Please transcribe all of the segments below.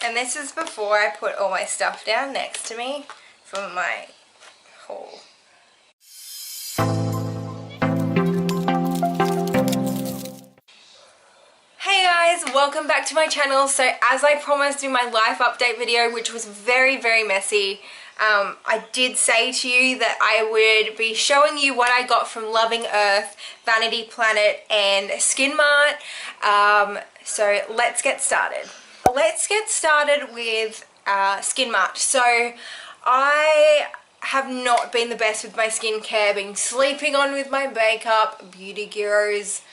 And this is before I put all my stuff down next to me for my haul. Hey guys, welcome back to my channel. So as I promised in my life update video, which was very messy, I did say to you that I would be showing you what I got from Loving Earth, Vanity Planet and SKINMART. So let's get started. Let's get started with SKINMART. So I have not been the best with my skincare, been sleeping on with my makeup. Beauty gurus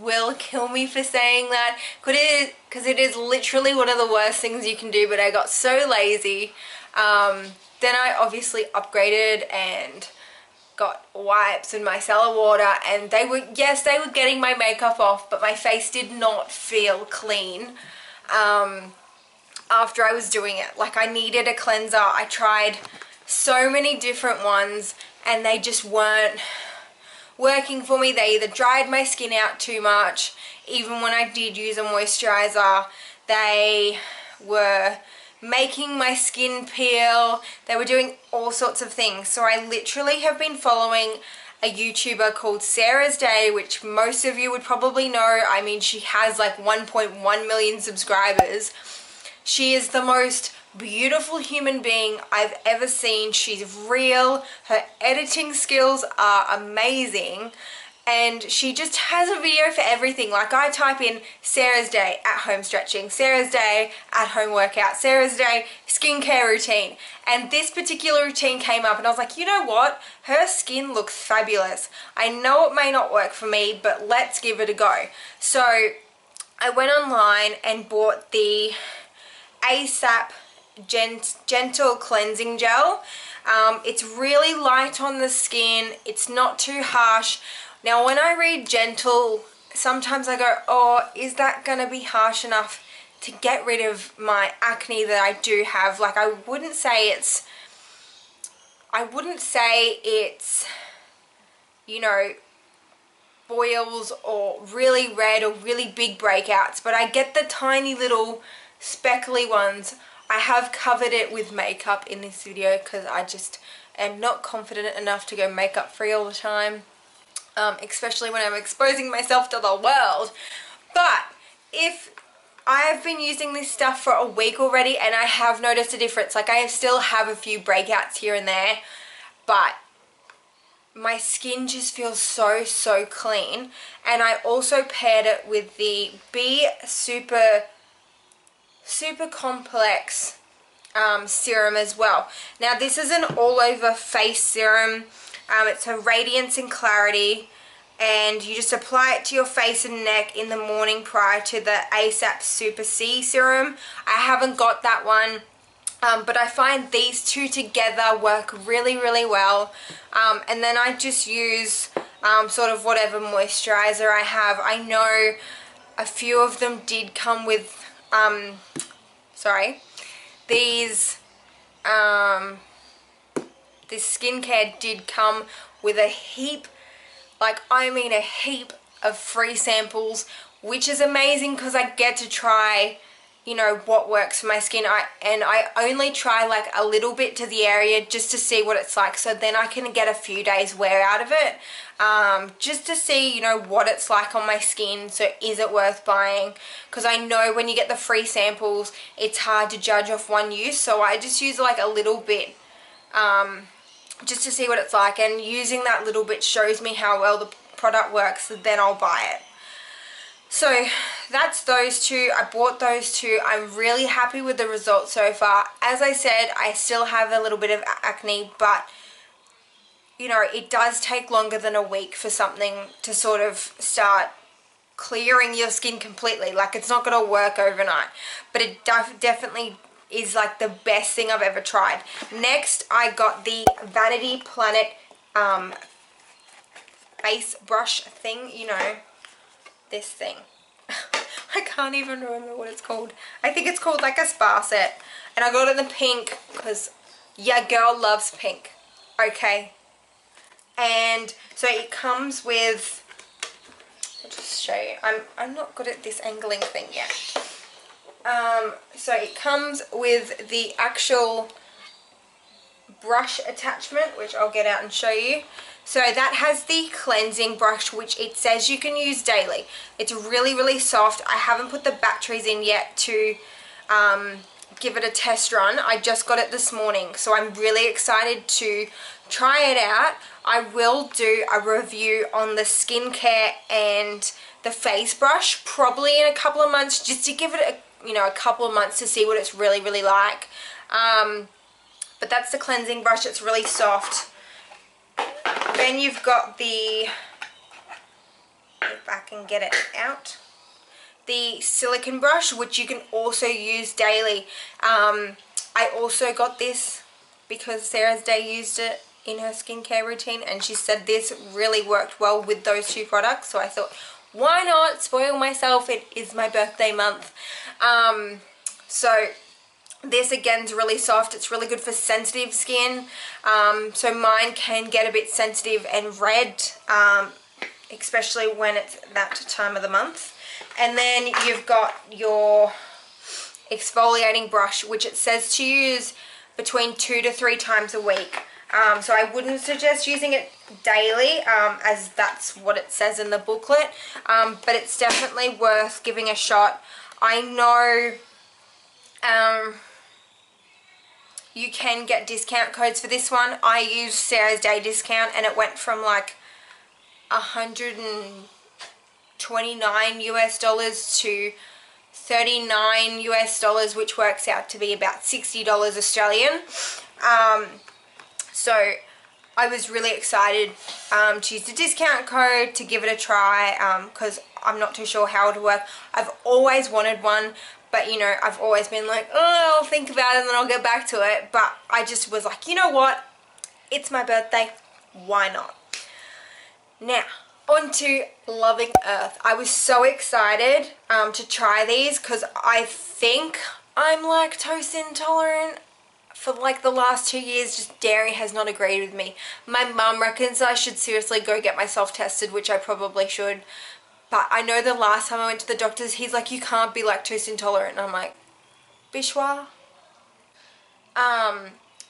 will kill me for saying that, because it is literally one of the worst things you can do, but I got so lazy. Then I obviously upgraded and got wipes and micellar water, and they were getting my makeup off, but my face did not feel clean after I was doing it. Like, I needed a cleanser. I tried so many different ones and they just weren't working for me. They either dried my skin out too much. Even when I did use a moisturizer, they were making my skin peel. They were doing all sorts of things. So I literally have been following a YouTuber called Sarah's Day, which most of you would probably know. I mean, she has like 1.1 million subscribers. She is the most beautiful human being I've ever seen. She's real. Her editing skills are amazing. And she just has a video for everything. Like, I type in Sarah's Day at home stretching, Sarah's Day at home workout, Sarah's Day skincare routine. And this particular routine came up and I was like, you know what? Her skin looks fabulous. I know it may not work for me, but let's give it a go. So I went online and bought the ASAP Gentle Cleansing Gel. It's really light on the skin. It's not too harsh. Now, when I read gentle, sometimes I go, oh, is that going to be harsh enough to get rid of my acne that I do have? Like, I wouldn't say it's, you know, boils or really red or really big breakouts, but I get the tiny little speckly ones. I have covered it with makeup in this video because I just am not confident enough to go makeup free all the time. Especially when I'm exposing myself to the world. But if I have been using this stuff for a week already and I have noticed a difference, like I still have a few breakouts here and there, but my skin just feels so clean. And I also paired it with the Be Super Complex serum as well. Now, this is an all over face serum. It's a radiance and clarity, and you just apply it to your face and neck in the morning prior to the ASAP Super C serum. I haven't got that one, but I find these two together work really well. And then I just use sort of whatever moisturizer I have. I know a few of them did come with this skincare did come with a heap, like I mean a heap of free samples, which is amazing because I get to try, you know, what works for my skin. I only try like a little bit to the area just to see what it's like, so then I can get a few days wear out of it, just to see, you know, what it's like on my skin. So is it worth buying? Because I know when you get the free samples, it's hard to judge off one use, so I just use like a little bit just to see what it's like, and using that little bit shows me how well the product works, so then I'll buy it. So that's those two. I bought those two. I'm really happy with the results so far. As I said, I still have a little bit of acne, but you know, it does take longer than a week for something to sort of start clearing your skin completely. Like, it's not going to work overnight, but it definitely is like the best thing I've ever tried. Next, I got the Vanity Planet face brush thing, you know, this thing. I can't even remember what it's called. I think it's called like a spa set, and I got it in the pink because yeah, girl loves pink. Okay, and so it comes with, I'll just show you. I'm not good at this angling thing yet. So it comes with the actual brush attachment, which I'll get out and show you. So that has the cleansing brush, which it says you can use daily. It's really soft. I haven't put the batteries in yet to give it a test run. I just got it this morning, so I'm really excited to try it out. I will do a review on the skincare and the face brush probably in a couple of months, just to give it a couple of months to see what it's really like. But that's the cleansing brush. It's really soft. Then you've got the, if I can get it out, the silicone brush, which you can also use daily. I also got this because Sarah's Day used it in her skincare routine, and she said this really worked well with those two products, so I thought, why not spoil myself? It is my birthday month. So this again is really soft. It's really good for sensitive skin. So mine can get a bit sensitive and red, especially when it's that time of the month. And then you've got your exfoliating brush, which it says to use between 2 to 3 times a week. So I wouldn't suggest using it daily, as that's what it says in the booklet, but it's definitely worth giving a shot. I know you can get discount codes for this one. I used Sarah's Day discount and it went from like $129 US to $39 US, which works out to be about $60 Australian. So I was really excited to use the discount code to give it a try, because I'm not too sure how it would work. I've always wanted one, but you know, I've always been like, oh, I'll think about it and then I'll get back to it. But I just was like, you know what? It's my birthday. Why not? Now, on to Loving Earth. I was so excited to try these because I think I'm lactose intolerant. For like the last 2 years, just dairy has not agreed with me. My mum reckons I should seriously go get myself tested, which I probably should. But I know the last time I went to the doctor's, he's like, you can't be lactose intolerant. And I'm like, Bishwa?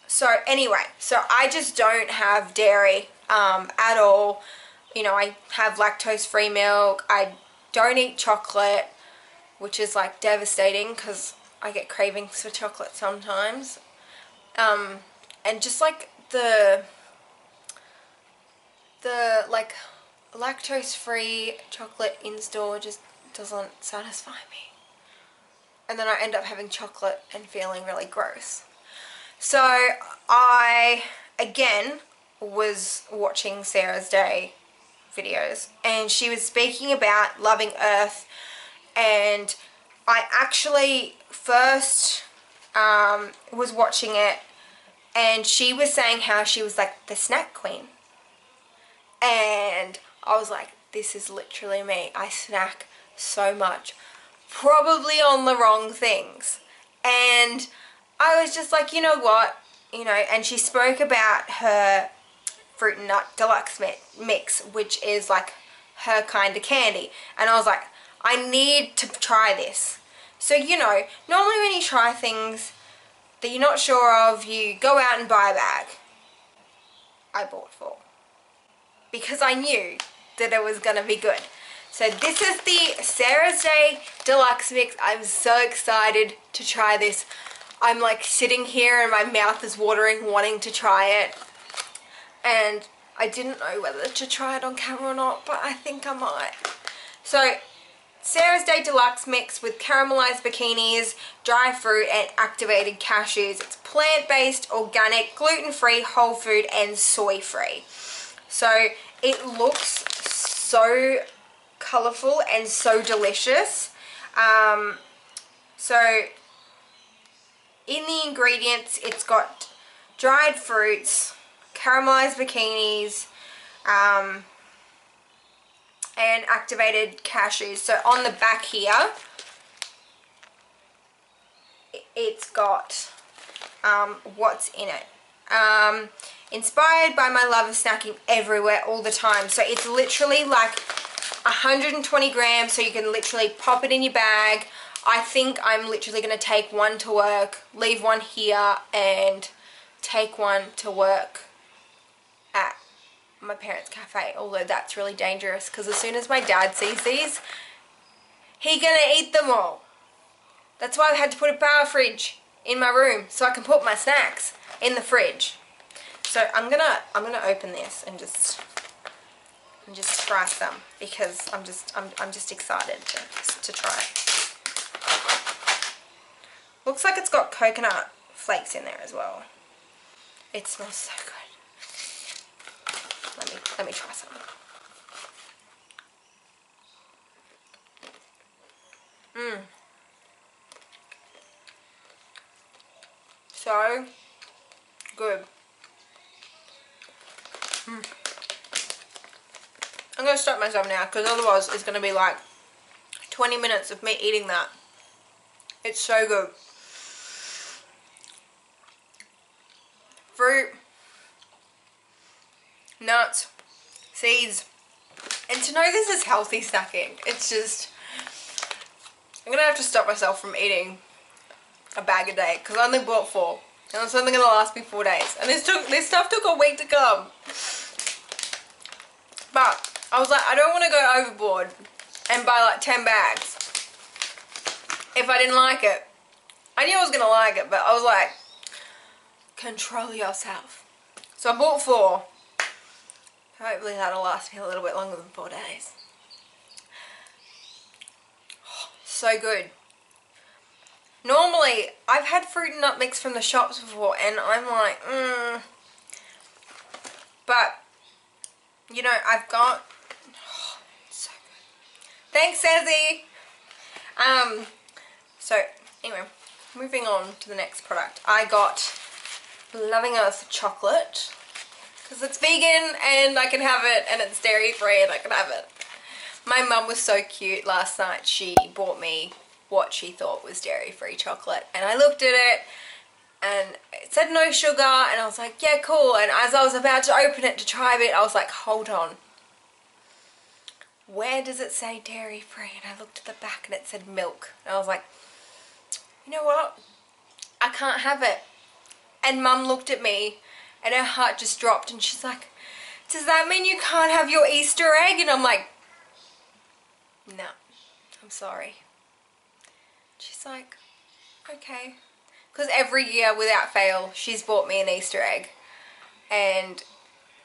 So anyway, so I just don't have dairy at all. You know, I have lactose-free milk. I don't eat chocolate, which is like devastating because I get cravings for chocolate sometimes. And just like the like lactose-free chocolate in store just doesn't satisfy me. And then I end up having chocolate and feeling really gross. So I, again, was watching Sarah's Day videos and she was speaking about Loving Earth, and I actually first was watching it and she was saying how she was like the snack queen, and I was like, this is literally me. I snack so much, probably on the wrong things. And I was just like, you know what, you know, and she spoke about her fruit and nut deluxe mix, which is like her kind of candy, and I was like, I need to try this. So, you know, normally when you try things that you're not sure of, you go out and buy a bag. I bought 4 because I knew that it was gonna be good. So this is the Sarah's Day Deluxe Mix. I'm so excited to try this. I'm like sitting here and my mouth is watering, wanting to try it. And I didn't know whether to try it on camera or not, but I think I might. So, Sarah's Day Deluxe Mix with caramelized bikinis, dry fruit and activated cashews. It's plant-based, organic, gluten-free, whole food and soy-free. So it looks so colourful and so delicious. So in the ingredients, it's got dried fruits, caramelized bikinis, and activated cashews. So on the back here, it's got what's in it. Inspired by my love of snacking everywhere all the time. So it's literally like 120 grams, so you can literally pop it in your bag. I think I'm literally going to take one to work, leave one here, and take one to work at my parents' cafe. Although that's really dangerous because as soon as my dad sees these, he's going to eat them all. That's why I had to put a power fridge in my room so I can put my snacks in the fridge. So I'm gonna open this and just try some because I'm just excited to try it. Looks like it's got coconut flakes in there as well. It smells so good. Let me try some. So good. I'm going to stop myself now because otherwise it's going to be like 20 minutes of me eating that. It's so good. Fruit, nuts, seeds, and to know this is healthy snacking, it's just, I'm going to have to stop myself from eating a bag a day because I only bought 4 and it's only going to last me 4 days, and this stuff took a week to come. But I was like, I don't want to go overboard and buy like 10 bags if I didn't like it. I knew I was going to like it, but I was like, control yourself. So I bought 4. Hopefully that'll last me a little bit longer than 4 days. Oh, so good. Normally, I've had fruit and nut mix from the shops before and I'm like, But, you know, I've got, oh, so good. Thanks, Sazzy. So, anyway, moving on to the next product. I got Loving Earth chocolate because it's vegan and I can have it, and it's dairy free and I can have it. My mum was so cute last night. She bought me what she thought was dairy free chocolate and I looked at it and it said no sugar and I was like, yeah, cool. And as I was about to open it to try it, I was like, hold on, where does it say dairy free? And I looked at the back and it said milk and I was like, you know what, I can't have it. And Mum looked at me and her heart just dropped and she's like, does that mean you can't have your Easter egg? And I'm like, no, I'm sorry. She's like, okay. Because every year without fail she's bought me an Easter egg. And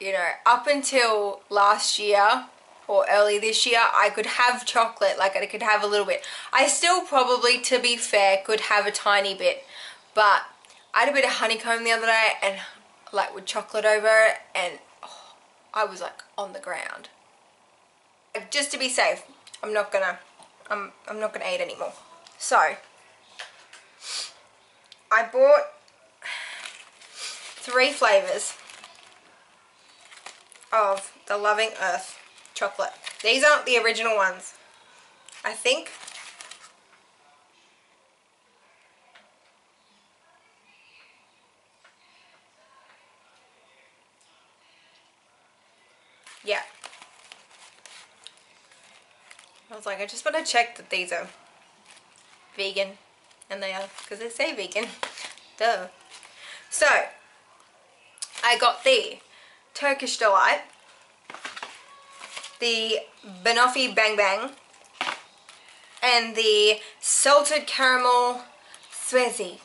you know, up until last year or early this year, I could have chocolate, like I could have a little bit. I still probably, to be fair, could have a tiny bit, but I had a bit of honeycomb the other day and like with chocolate over it, and oh, I was like on the ground. Just to be safe, I'm not gonna eat anymore. So I bought 3 flavors of the Loving Earth chocolate. These aren't the original ones, I think. Yeah. I was like, I just want to check that these are vegan, and they are, because they say vegan. Duh. So I got the Turkish Delight, the Banoffee Bang Bang, and the Salted Caramel Swezi.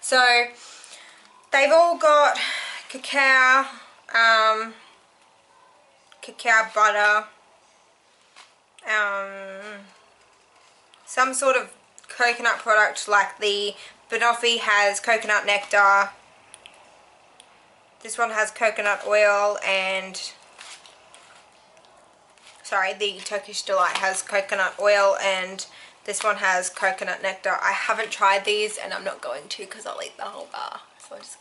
So they've all got cacao, cacao butter, some sort of coconut product, like the Banoffee has coconut nectar. This one has coconut oil, and sorry, the Turkish Delight has coconut oil, and this one has coconut nectar. I haven't tried these and I'm not going to because I'll eat the whole bar. So I'm just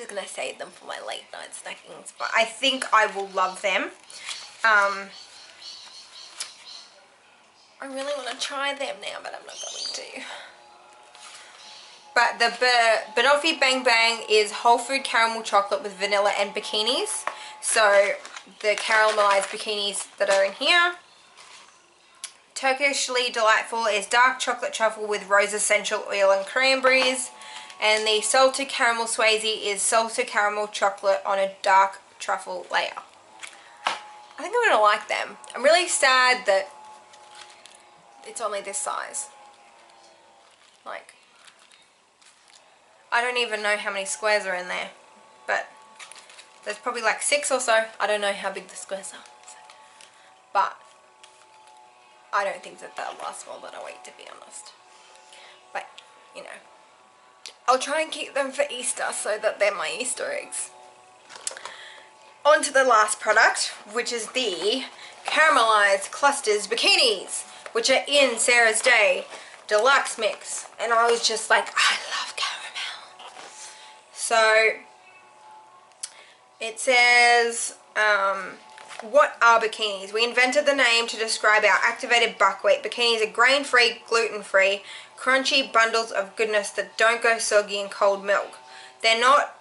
gonna save them for my late night snackings. But I think I will love them. I really want to try them now, but I'm not going to. But the Banoffee Bang Bang is whole food caramel chocolate with vanilla and bikinis. So the caramelized bikinis that are in here, Turkishly Delightful is dark chocolate truffle with rose essential oil and cranberries. And the Salted Caramel Swayze is salted caramel chocolate on a dark truffle layer. I think I'm going to like them. I'm really sad that it's only this size. Like, I don't even know how many squares are in there, but there's probably like 6 or so. I don't know how big the squares are, but I don't think that they'll last more than a week, to be honest. But, you know, I'll try and keep them for Easter so that they're my Easter eggs. On to the last product, which is the Caramelized Clusters Bikinis, which are in Sarah's Day Deluxe Mix. And I was just like, I love caramel. So, it says, what are bikinis? We invented the name to describe our activated buckwheat. Bikinis are grain-free, gluten-free, crunchy bundles of goodness that don't go soggy in cold milk. They're not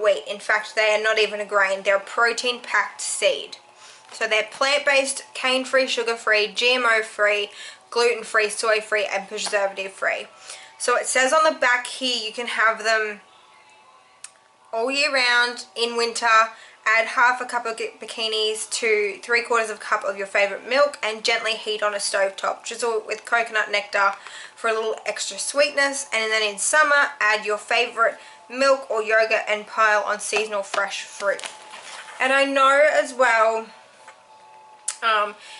wheat. In fact, they are not even a grain. They're a protein-packed seed. So they're plant-based, cane-free, sugar-free, GMO-free, gluten-free, soy-free, and preservative-free. So it says on the back here you can have them all year round. In winter, add half a cup of bikinis to 3/4 cup of your favorite milk and gently heat on a stovetop. Drizzle with coconut nectar for a little extra sweetness. And then in summer, add your favorite milk or yogurt and pile on seasonal fresh fruit. And I know as well,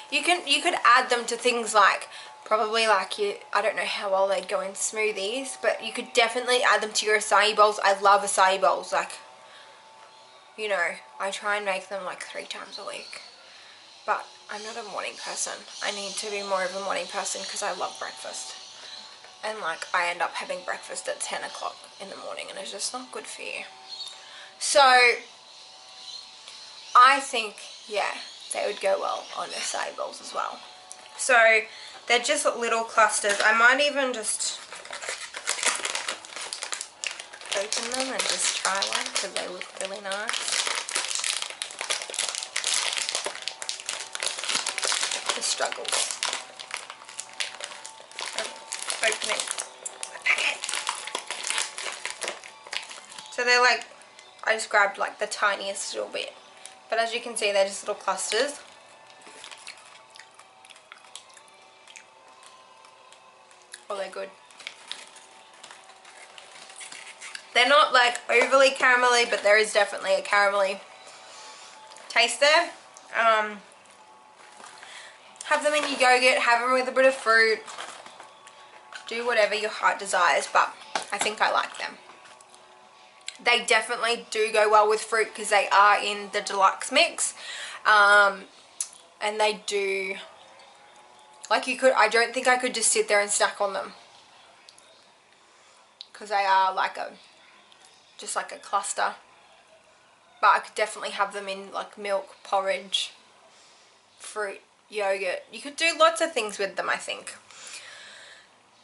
you could add them to things like, probably like I don't know how well they'd go in smoothies, but you could definitely add them to your acai bowls. I love acai bowls. Like, you know, I try and make them like 3 times a week. But I'm not a morning person. I need to be more of a morning person because I love breakfast. And like, I end up having breakfast at 10 o'clock in the morning and it's just not good for you. So, I think, yeah, they would go well on acai bowls as well. So, they're just little clusters. I might even just open them and just try one because they look really nice. The struggles. Opening the packet. So they're like, I just grabbed like the tiniest little bit. But as you can see, they're just little clusters. Oh, they're good. They're not like overly caramelly, but there is definitely a caramelly taste there. Have them in your yogurt, have them with a bit of fruit. Do whatever your heart desires, but I think I like them. They definitely do go well with fruit because they are in the deluxe mix. And they do, like I don't think I could just sit there and snack on them. Because they are like just like a cluster. But I could definitely have them in like milk, porridge, fruit, yogurt. You could do lots of things with them, I think.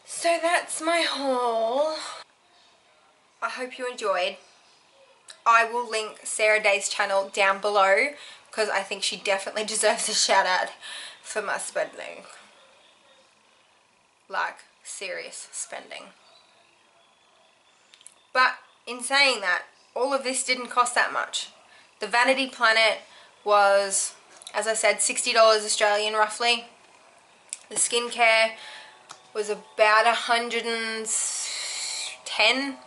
So that's my haul. I hope you enjoyed. I will link Sarah Day's channel down below because I think she definitely deserves a shout out for my spending. Like, serious spending. But in saying that, all of this didn't cost that much. The Vanity Planet was, as I said, $60 Australian roughly. The skincare was about 110,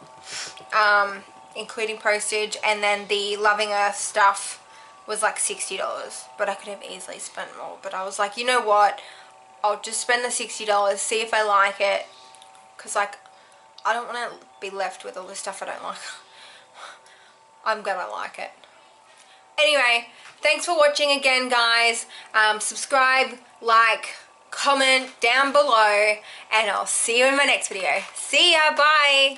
including postage, and then the Loving Earth stuff was like $60, but I could have easily spent more. But I was like, you know what, I'll just spend the $60, see if I like it, because like, I don't want to be left with all the stuff I don't like. I'm gonna like it. Anyway, thanks for watching again, guys. Subscribe, like, comment down below, and I'll see you in my next video. See ya, bye!